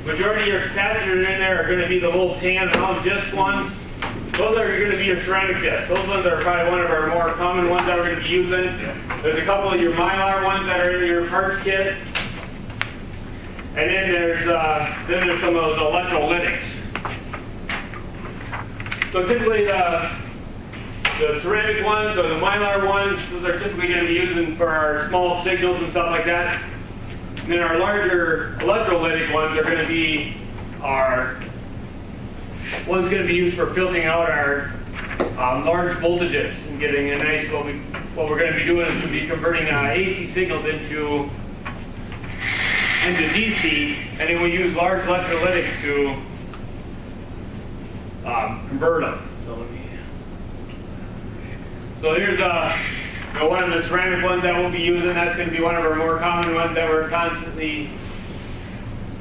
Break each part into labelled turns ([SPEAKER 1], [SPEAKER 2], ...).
[SPEAKER 1] Majority of your capacitors in there are going to be the little tan round disc ones. Those are going to be your ceramic discs. Those ones are probably one of our more common ones that we're going to be using. There's a couple of your mylar ones that are in your parts kit. And then there's some of those electrolytics. So typically the ceramic ones or the mylar ones, those are typically going to be used for our small signals and stuff like that. And then our larger electrolytic ones are going to be one's going to be used for filtering out our large voltages and getting a nice, what we're going to be doing is going to be converting AC signals into DC, and then we use large electrolytics to convert them. So here's one of the ceramic ones that we'll be using. That's going to be one of our more common ones that we're constantly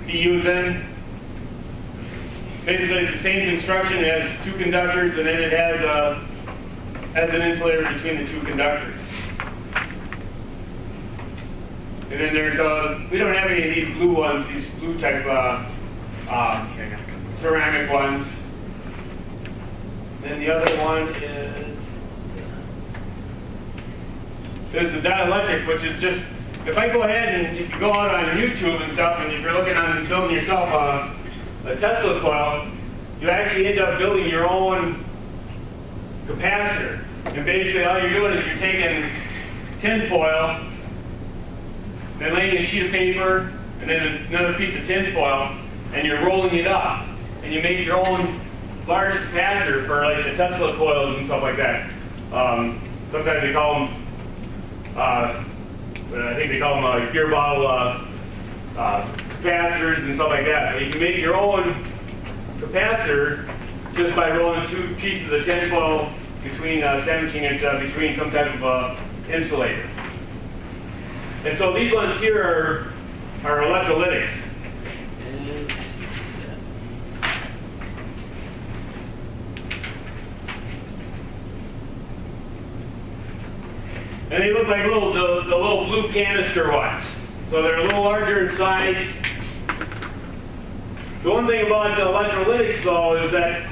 [SPEAKER 1] be using. Basically, it's the same construction. It has two conductors, and then it has an insulator between the two conductors. And then there's we don't have any of these blue ones, these blue type ceramic ones. And the other one is there's the dielectric, which is just, if I go ahead and if you go out on YouTube and stuff, and if you're looking on building yourself a Tesla coil, you actually end up building your own capacitor. And basically all you're doing is you're taking tin foil, then laying a sheet of paper, and then another piece of tin foil, and you're rolling it up. And you make your own large capacitor for like the Tesla coils and stuff like that. Sometimes they call them, I think they call them beer bottle capacitors and stuff like that. But you can make your own capacitor just by rolling two pieces of tin foil between, sandwiching it between some type of insulator. And so these ones here are electrolytics. And they look like the little blue canister ones. So they're a little larger in size. The one thing about the electrolytics, though, is that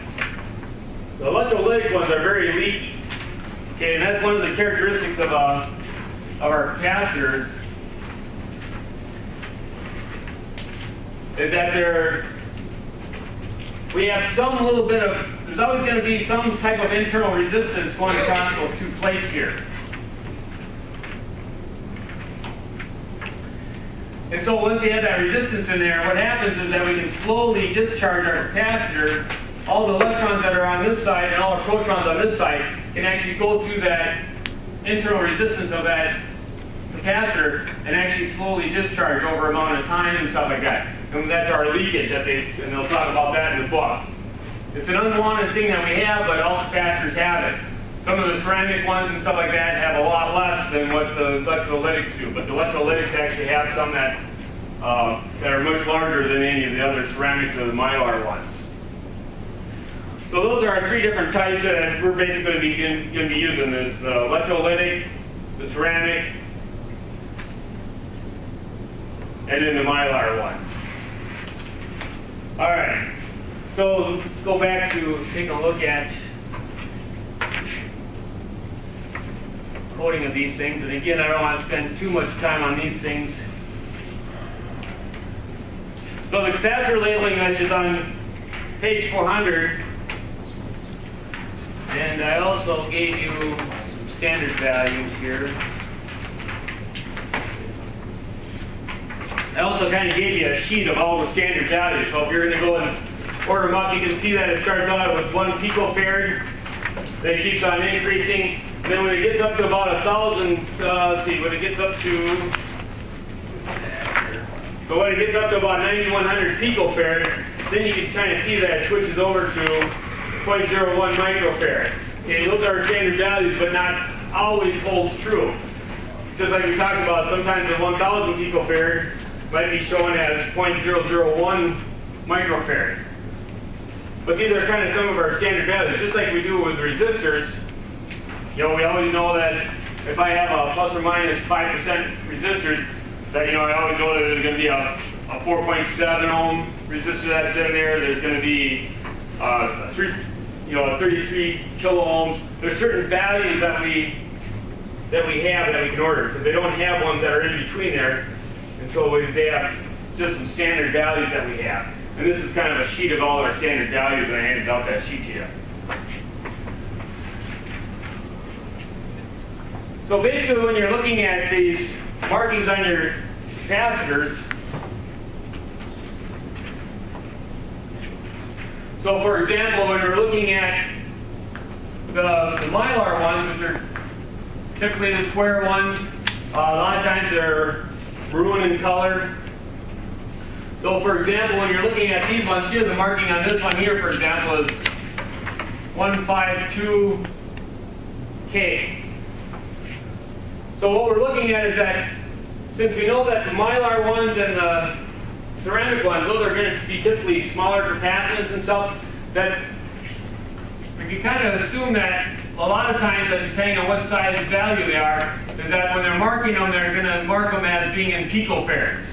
[SPEAKER 1] the electrolytic ones are very leaky. Okay, and that's one of the characteristics of our capacitors, is that we have some little bit of, there's always going to be some type of internal resistance going across those two plates here. And so once you have that resistance in there, what happens is that we can slowly discharge our capacitor. All the electrons that are on this side and all the protons on this side can actually go through that internal resistance of that capacitor and actually slowly discharge over an amount of time and stuff like that. And that's our leakage, and they'll talk about that in the book. It's an unwanted thing that we have, but all capacitors have it. Some of the ceramic ones and stuff like that have a lot less than what the electrolytics do, but the electrolytics actually have some that are much larger than any of the other ceramics or the mylar ones. So those are our three different types that we're basically going to be using. There's the electrolytic, the ceramic, and then the mylar ones. All right, so let's go back to take a look at coding of these things. And again, I don't want to spend too much time on these things. So the capacitor labeling, which is on page 400, and I also gave you standard values here. I also kind of gave you a sheet of all the standard values. So if you're going to go and order them up, you can see that it starts out with 1 picofarad, then it keeps on increasing. And then when it gets up to about 1,000, let's see, when it gets up to, so when it gets up to about 9,100 picofarads, then you can kind of see that it switches over to 0.01 microfarads. Okay, those are standard values, but not always holds true. Just like we talked about, sometimes the 1,000 picofarad might be shown as 0.001 microfarad. But these are kind of some of our standard values, just like we do with resistors. You know, we always know that if I have a plus or minus 5% resistors, that, you know, I always know that there's going to be a a 4.7 ohm resistor that's in there. There's going to be a 33 kilo ohms. There's certain values that we have that we can order, because they don't have ones that are in between there, and so they have just some standard values that we have. And this is kind of a sheet of all our standard values, and I handed out that sheet to you. So basically, when you're looking at these markings on your capacitors, so for example, when we're looking at the Mylar ones, which are typically the square ones, a lot of times they're maroon in color. So for example, when you're looking at these ones here, the marking on this one here, for example, is 152K. So what we're looking at is that, since we know that the Mylar ones and the ceramic ones, those are going to be typically smaller capacitance and stuff, that we can kind of assume that a lot of times, that depending on what size value they are, is that when they're marking them, they're going to mark them as being in picofarads.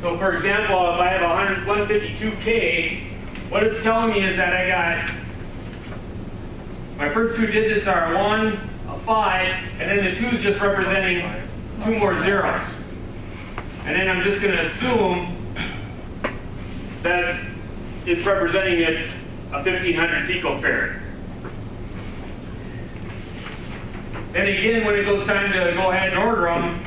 [SPEAKER 1] So for example, if I have 152K, what it's telling me is that I got, my first two digits are a 1, a 5, and then the 2 is just representing 2 more zeros. And then I'm just going to assume that it's representing it a 1500 picofarad. Then again, when it goes time to go ahead and order them,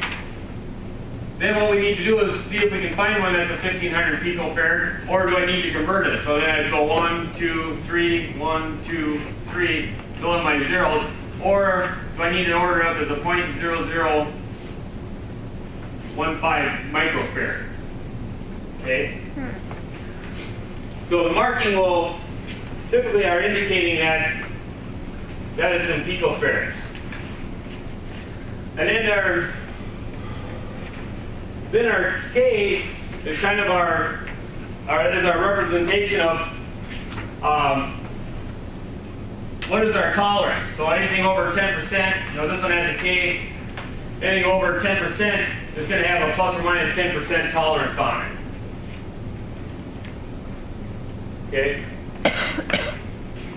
[SPEAKER 1] then what we need to do is see if we can find one that's a 1500 picofarad, or do I need to convert it? So then I'd go 1, 2, 3, 1, 2, 3, fill in my zeros, or do I need to order up as a 0.0015 microfarad? Okay? So the marking will typically are indicating that it's in picofarads. And then our K is kind of our representation of what is our tolerance. So anything over 10%, this one has a K. Anything over 10% is going to have a plus or minus 10% tolerance on it. Okay.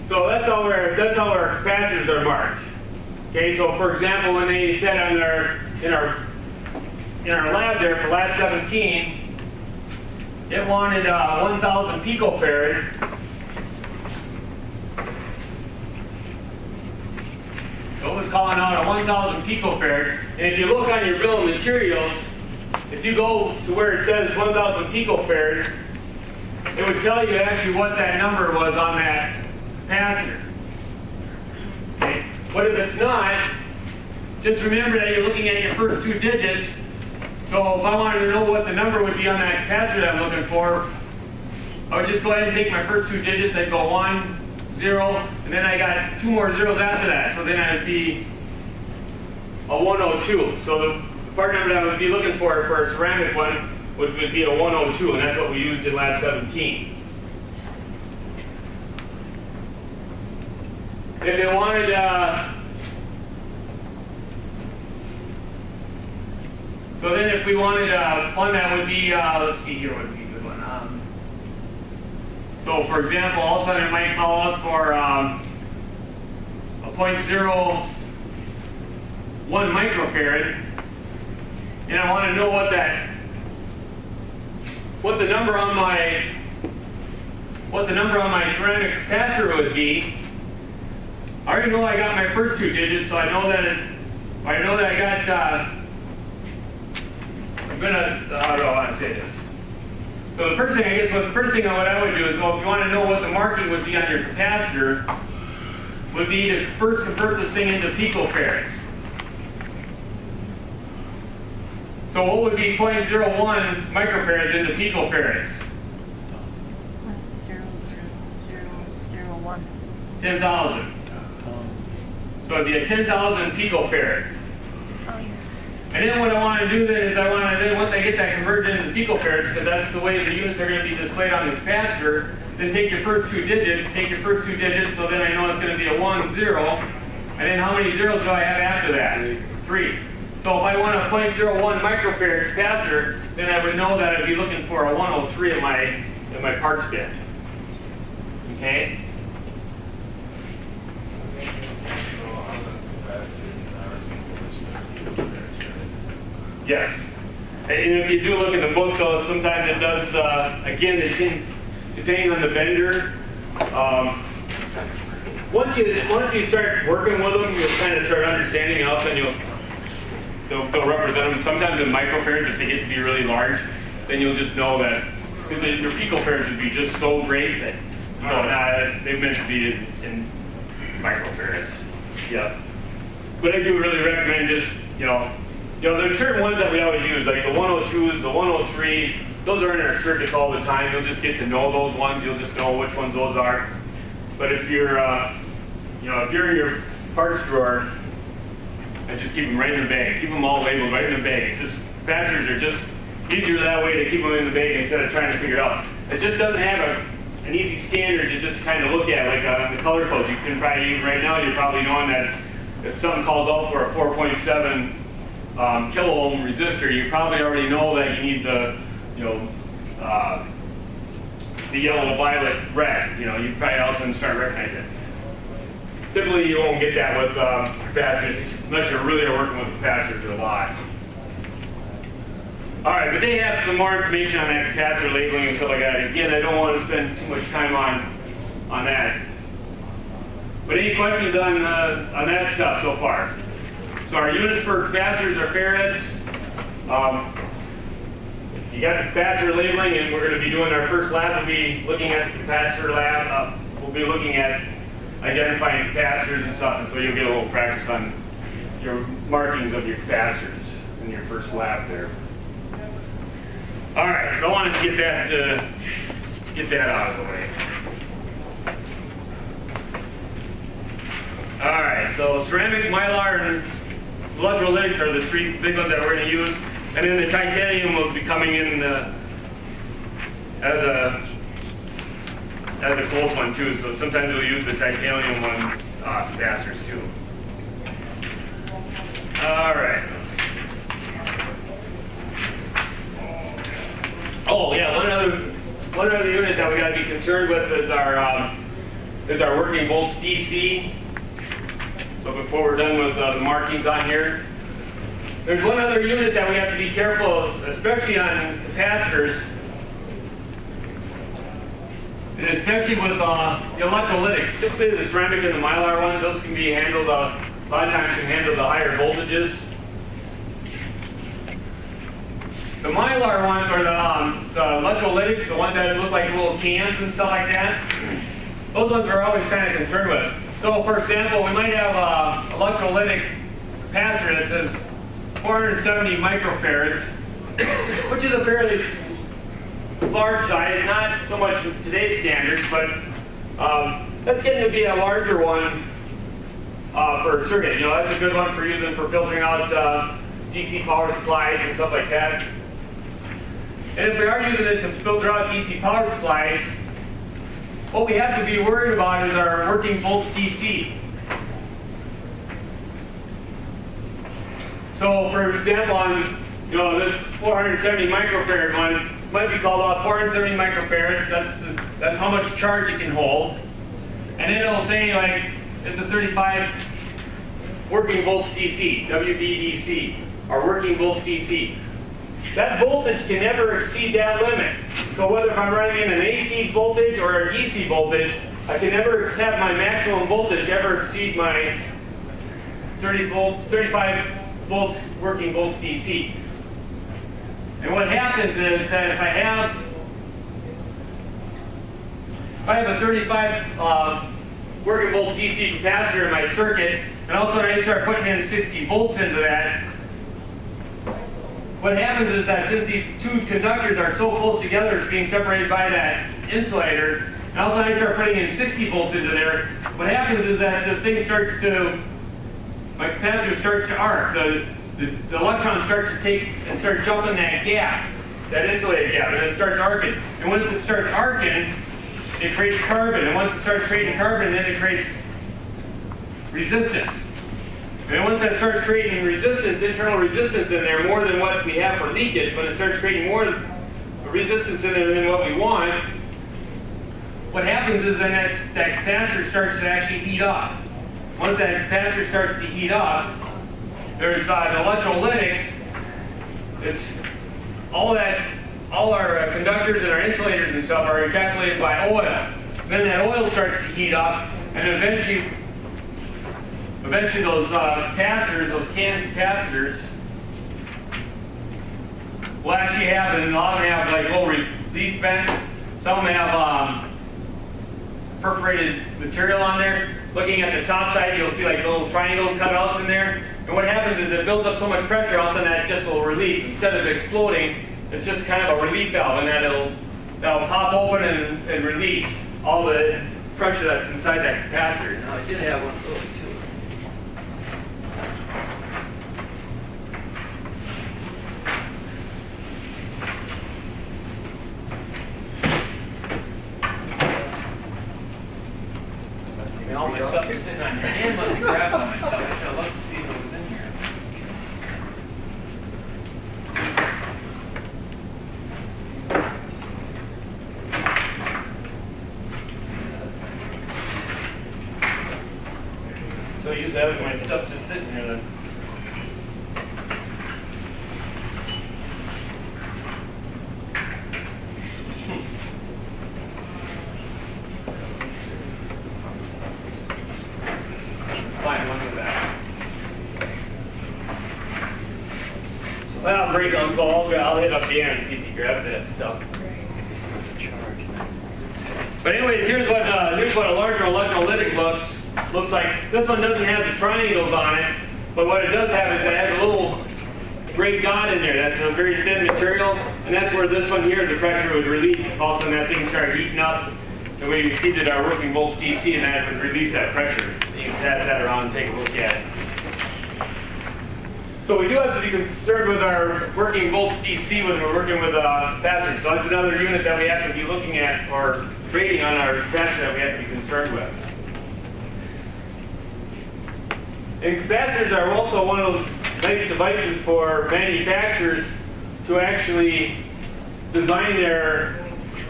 [SPEAKER 1] So that's how our capacitors are marked. Okay. So for example, when they said on in our lab there for lab 17, it wanted 1,000 picofarad. So it was calling out a 1,000 picofarad. And if you look on your bill of materials, if you go to where it says 1,000 picofarad, it would tell you actually what that number was on that capacitor. Okay? But if it's not, just remember that you're looking at your first two digits. So if I wanted to know what the number would be on that capacitor that I'm looking for, I would just go ahead and take my first two digits. I'd go 1, 0, and then I got 2 more zeros after that. So then I'd be a 102. So the part number that I would be looking for a ceramic one would be a 102, and that's what we used in lab 17. If they wanted, so then if we wanted one that would be, let's see here, what would be a good one. So for example, all of a sudden it might call up for a 0.01 microfarad, and I want to know what the number on my ceramic capacitor would be. I already know I got my first two digits, so I know that I got. I'm gonna. How do I want to say this? So the first thing, I guess, what I would do is, well, if you want to know what the marking would be on your capacitor, would be to first convert this thing into picofarads. So what would be 0.01 microfarads into picofarads?
[SPEAKER 2] 0.00001.
[SPEAKER 1] 10,000. So it'd be a 10,000 picofarad. And then what I want to do then is once I get that converted into picofarads, because that's the way the units are going to be displayed on the capacitor, then take your first two digits, so then I know it's going to be a 1, 0. And then how many zeros do I have after that? 3. So if I want a 0.01 microfarad capacitor, then I would know that I'd be looking for a 103 in my parts bin. Okay? Yes. And if you do look in the book, though, sometimes it does, again, depending on the vendor, once you start working with them, you'll kind of start understanding, and all of a sudden they'll represent them. Sometimes in microfarads, if they get to be really large, then you'll just know that, because your picofarads would be just so great that, they're meant to be in microfarads. Yeah. But I do really recommend just, there's certain ones that we always use, like the 102s, the 103s. Those are in our circuits all the time. You'll just get to know those ones. You'll just know which ones those are. But if you're, if you're in your parts drawer, and just keep them right in the bag. Keep them all labeled right in the bag. It's just, capacitors are just easier that way to keep them in the bag instead of trying to figure it out. It just doesn't have an easy standard to just kind of look at, like the color codes. You can probably, right now, you're probably knowing that if something calls out for a 4.7 kilo ohm resistor, you probably already know that you need the yellow, violet, red. You probably also start recognizing it. Typically, you won't get that with capacitors unless you're really working with capacitors a lot. All right, but they have some more information on that capacitor labeling and stuff like that. Again, I don't want to spend too much time on that. But any questions on that stuff so far? So our units for capacitors are farads. You got the capacitor labeling, and we're going to be doing our first lab. We'll be looking at the capacitor lab. We'll be looking at identifying capacitors and stuff, and so you'll get a little practice on your markings of your capacitors in your first lab there. All right, so I wanted to get that out of the way. All right, so ceramic, mylar, and electrolytics are the three big ones that we're going to use, and then the titanium will be coming in as a close one too. So sometimes we'll use the titanium one capacitors too. All right. Oh yeah, one other unit that we got to be concerned with is our working volts DC. So before we're done with the markings on here, there's one other unit that we have to be careful of, especially on capacitors, and especially with the electrolytics. Typically the ceramic and the mylar ones, those can be handled, a lot of times can handle the higher voltages. The mylar ones, or the electrolytics, the ones that look like little cans and stuff like that, those ones we're always kind of concerned with. So for example, we might have an electrolytic capacitor that says 470 microfarads, which is a fairly large size, not so much today's standards, but that's getting to be a larger one for a circuit. That's a good one for using for filtering out DC power supplies and stuff like that. And if we are using it to filter out DC power supplies, what we have to be worried about is our working volts DC. So for example, on this 470 microfarad one, might be called out 470 microfarads. That's how much charge it can hold. And then it'll say like it's a 35 working volts DC, WVDC, or working volts DC. That voltage can never exceed that limit. So whether if I'm running in an AC voltage or a DC voltage, I can never have my maximum voltage ever exceed my 35 volts working volts DC. And what happens is that if I have a 35 working volts DC capacitor in my circuit, and also I start putting in 60 volts into that, what happens is that since these two conductors are so close together, it's being separated by that insulator, and also I start putting in 60 volts into there, what happens is that this thing my capacitor starts to arc. The electrons start to take and start jumping that gap, that insulated gap, and it starts arcing. And once it starts arcing, it creates carbon. And once it starts creating carbon, then it creates resistance. And then once that starts creating resistance, internal resistance in there, more than what we have for leakage, when it starts creating more resistance in there than what we want, what happens is then that capacitor starts to actually heat up. Once that capacitor starts to heat up, there's the electrolytics. It's all our conductors and our insulators and stuff are encapsulated by oil. Then that oil starts to heat up, and eventually those capacitors, those canned capacitors, will actually have, and a lot of them have like little relief vents. Some of them have perforated material on there. Looking at the top side, you'll see like little triangle cutouts in there. And what happens is it builds up so much pressure, all of a sudden that just will release. Instead of exploding, it's just kind of a relief valve, and that'll pop open and release all the pressure that's inside that capacitor. Now I did have one of those too. All my stuff is sitting on your hand. Must have grabbed all my stuff. I'd love to see if it was in here. So I usually have my stuff just sitting here then. Well, break Uncle. I'll hit up the end and see if he grabs that stuff. But anyways, here's what a larger electrolytic looks like. This one doesn't have the triangles on it, but what it does have is it has a little gray dot in there. That's a very thin material, and that's where this one here, the pressure would release. All of a sudden that thing started heating up, and we exceeded our working volts DC, and that would release that pressure. You can pass that around and take a look at it. So we do have to be concerned with our working volts DC when we're working with capacitors. So that's another unit that we have to be looking at, or rating on our capacitor that we have to be concerned with. And capacitors are also one of those nice devices for manufacturers to actually design their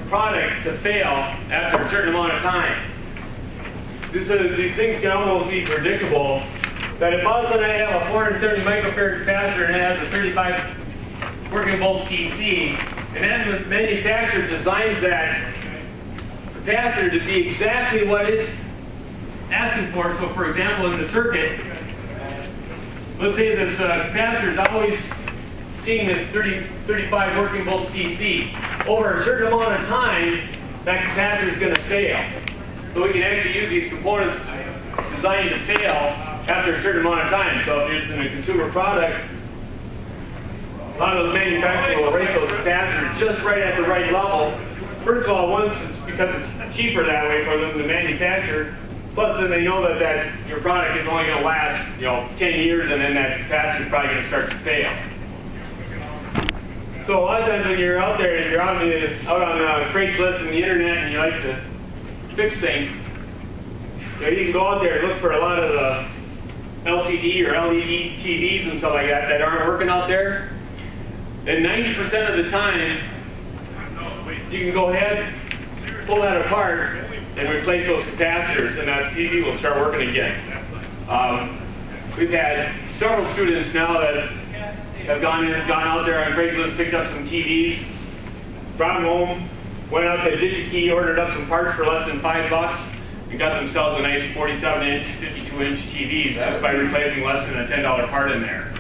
[SPEAKER 1] product to fail after a certain amount of time. These things can almost be predictable. That if all of a sudden I have a 470 microfarad capacitor and it has a 35 working volts DC, and then the manufacturer designs that capacitor to be exactly what it's asking for. So for example, in the circuit, let's say this capacitor is always seeing this 35 working volts DC. Over a certain amount of time, that capacitor is going to fail. So we can actually use these components designed to fail after a certain amount of time. So if it's in a consumer product, a lot of those manufacturers will rate those capacitors just right at the right level. First of all, once it's because it's cheaper that way for them to manufacture, plus then they know that your product is only going to last 10 years, and then that capacitor is probably going to start to fail. So a lot of times when you're out there, if you're out on Craigslist and the internet and you like to fix things, you can go out there and look for a lot of the LCD or LED TVs and stuff like that aren't working out there. And 90% of the time, you can go ahead, pull that apart, and replace those capacitors, and that TV will start working again. We've had several students now that have gone out there on Craigslist, picked up some TVs, brought them home, went out to DigiKey, ordered up some parts for less than $5, and got themselves a nice 47-inch, 52-inch TVs just by replacing less than a $10 part in there.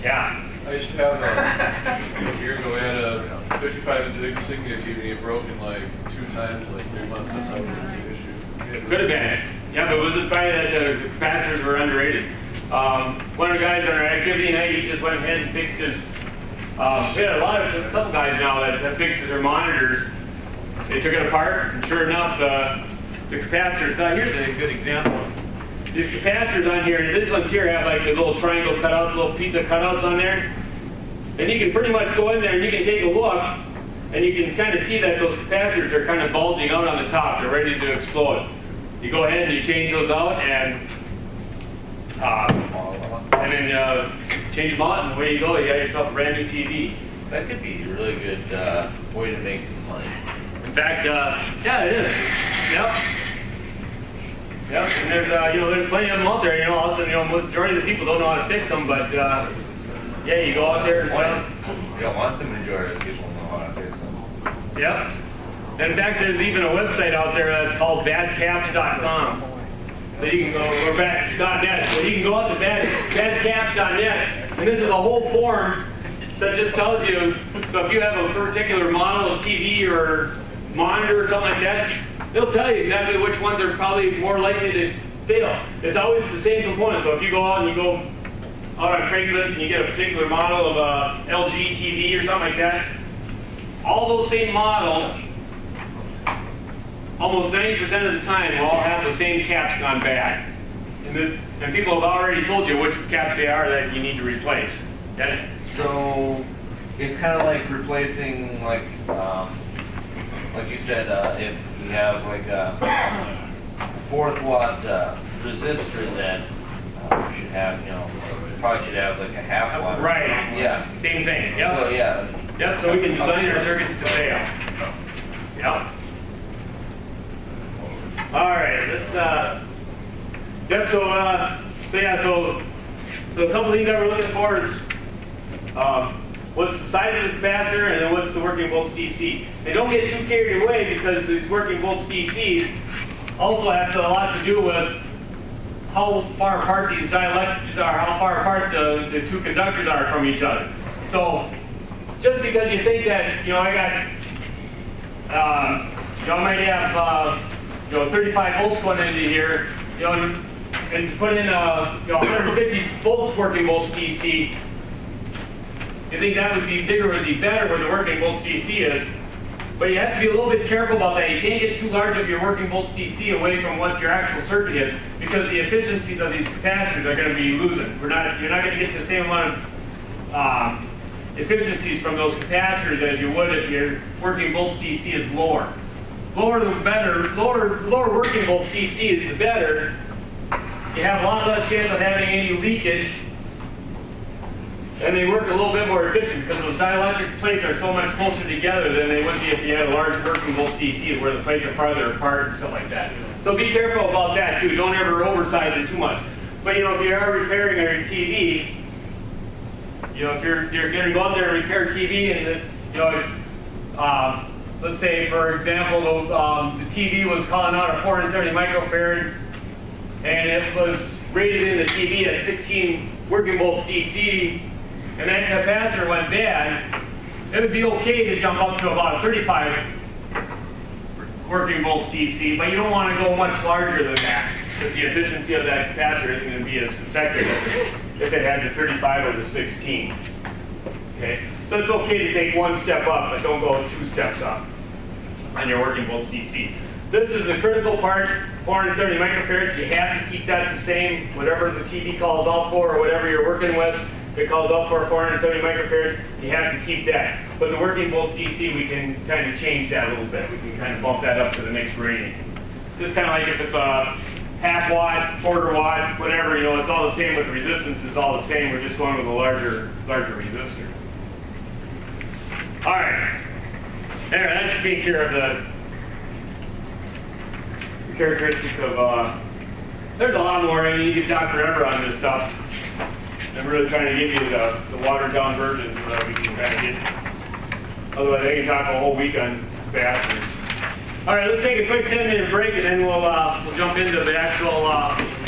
[SPEAKER 1] Yeah.
[SPEAKER 2] I used to have a year ago, we had a 55-inch Insignia TV, it broke in like 2 times, like 3 months. That's how it was the issue.
[SPEAKER 1] Could have been. Yeah, but it was just probably that the capacitors were underrated. One of the guys on our activity night, he just went ahead and fixed his. We had a couple guys now that fixed their monitors. They took it apart, and sure enough, the capacitors. Here's a good example. These capacitors on here, and these ones here have like the little triangle cutouts, little pizza cutouts on there. And you can pretty much go in there and you can take a look, and you can kind of see that those capacitors are kind of bulging out on the top. They're ready to explode. You go ahead and you change those out, and And then change them out, and away you go. You got yourself a brand new TV.
[SPEAKER 3] That could be a really good way to make some money.
[SPEAKER 1] In fact, yeah, it is. Yep. Yep. And there's there's plenty of them out there. Also, majority of the people don't know how to fix them, but yeah, you go out there and
[SPEAKER 3] You don't want the majority of people to know how to fix them.
[SPEAKER 1] Yep. In fact, there's even a website out there that's called badcaps.com. So you can go, or bad.net. So you can go out to badcaps.net, and this is a whole form that just tells you, so if you have a particular model of TV or monitor or something like that, they'll tell you exactly which ones are probably more likely to fail. It's always the same component. So if you go out and you go out on Craigslist and you get a particular model of a LG TV or something like that, all those same models, almost 90% of the time, will all have the same caps gone bad. And people have already told you which caps they are that you need to replace. Okay?
[SPEAKER 3] So it's kind of like replacing, like you said, if you have like a 4th watt resistor that should have, probably should have like a half watt.
[SPEAKER 1] Right.
[SPEAKER 3] Yeah.
[SPEAKER 1] Same thing. Yep.
[SPEAKER 3] So, yeah.
[SPEAKER 1] Yep. So we can design our circuits to fail. Yep. All right. Let's. Yep. So a couple things that we're looking for is what's the size of the capacitor, and then what's the working volts DC. And don't get too carried away, because these working volts DCs also have a lot to do with how far apart these dielectrics are, how far apart the two conductors are from each other. So just because you think that, I might have 35 volts going into here, and put in 150 volts working volts DC, you think that would be bigger, would be better where the working volts DC is. But you have to be a little bit careful about that. You can't get too large of your working volts DC away from what your actual circuit is, because the efficiencies of these capacitors are going to be losing. You're not going to get the same amount of efficiencies from those capacitors as you would if your working volts DC is lower. Lower the better. Lower working volts DC is the better. You have a lot less chance of having any leakage, and they work a little bit more efficient, because those dielectric plates are so much closer together than they would be if you had a large working volts DC where the plates are farther apart and stuff like that. So be careful about that too. Don't ever oversize it too much. But if you are repairing your TV, if you're going to go out there and repair TV, and let's say, for example, the TV was calling out a 470 microfarad, and it was rated in the TV at 16 working volts DC, and that capacitor went bad, it would be okay to jump up to about a 35 working volts DC, but you don't want to go much larger than that, because the efficiency of that capacitor isn't going to be as effective if it had the 35 or the 16. Okay? So it's okay to take one step up, but don't go 2 steps up on your working volts DC. This is the critical part, 470 microfarads. You have to keep that the same, whatever the TV calls out for, or whatever you're working with. If it calls out for 470 microfarads, you have to keep that. But the working volts DC, we can kind of change that a little bit. We can kind of bump that up to the next rating. Just kind of like if it's a half watt, quarter watt, whatever, it's all the same with the resistance. It's all the same. We're just going with a larger resistor. All right. There, that should take care of the characteristics of, there's a lot more. I mean, you could talk forever on this stuff. I'm really trying to give you the watered down version so that we can kind of get, otherwise I can talk a whole week on capacitors. All right, let's take a quick 10-minute break, and then we'll jump into the actual